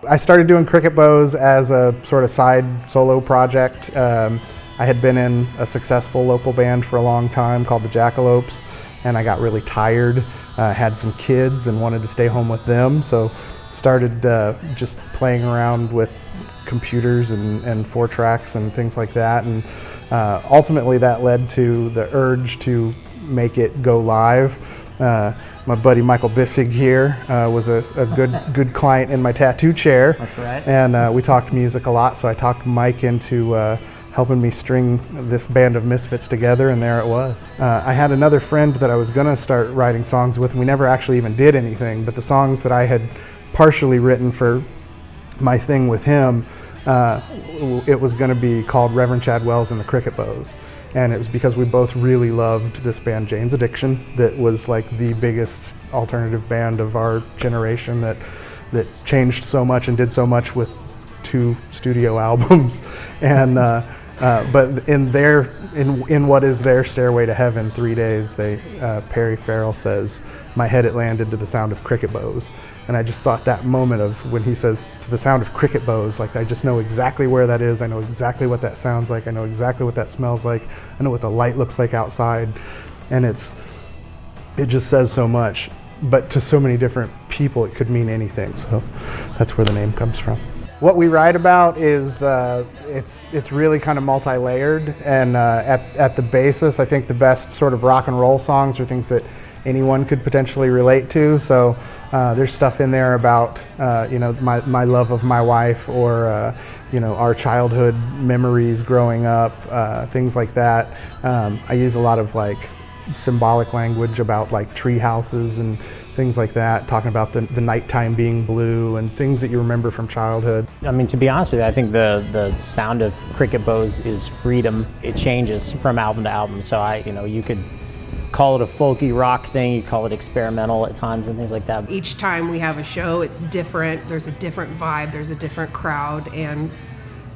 I started doing Cricketbows as a sort of side solo project. I had been in a successful local band for a long time called the Jackalopes, and I got really tired, had some kids and wanted to stay home with them, so started just playing around with computers and 4-tracks and things like that, and ultimately that led to the urge to make it go live. My buddy Michael Bissig here was a good client in my tattoo chair. That's right. And we talked music a lot, so I talked Mike into helping me string this band of misfits together, and there it was. I had another friend that I was gonna start writing songs with, and we never actually even did anything, but the songs that I had partially written for my thing with him, it was gonna be called Reverend Chad Wells and the Cricketbows. And it was because we both really loved this band, Jane's Addiction, that was like the biggest alternative band of our generation that changed so much and did so much with 2 studio albums. And but in what is their Stairway to Heaven, 3 days, Perry Farrell says, "My head it landed to the sound of Cricketbows." And I just thought that moment of when he says to the sound of Cricketbows, like I just know exactly where that is. I know exactly what that sounds like. I know exactly what that smells like. I know what the light looks like outside. And it just says so much, but to so many different people it could mean anything. So that's where the name comes from. What we write about is it's really kind of multi-layered, and at the basis I think the best sort of rock and roll songs are things that anyone could potentially relate to. So there's stuff in there about you know, my love of my wife, or you know, our childhood memories growing up, things like that. I use a lot of like symbolic language about like tree houses and things like that, talking about the nighttime being blue and things that you remember from childhood. I mean, to be honest with you, I think the sound of Cricketbows is freedom. It changes from album to album, so you could call it a folky rock thing, you call it experimental at times and things like that. Each time we have a show, it's different. There's a different vibe, there's a different crowd, and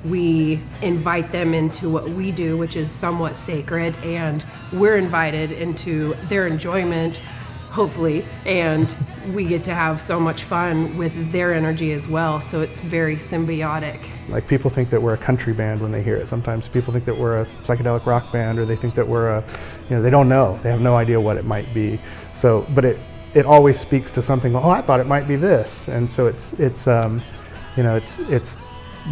we invite them into what we do, which is somewhat sacred, and we're invited into their enjoyment, hopefully, and we get to have so much fun with their energy as well, so it's very symbiotic. Like, people think that we're a country band when they hear it. Sometimes people think that we're a psychedelic rock band, or they think that we're they don't know. They have no idea what it might be. So, but it always speaks to something. Oh, I thought it might be this, and so it's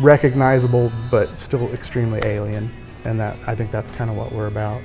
recognizable, but still extremely alien, and I think that's kind of what we're about.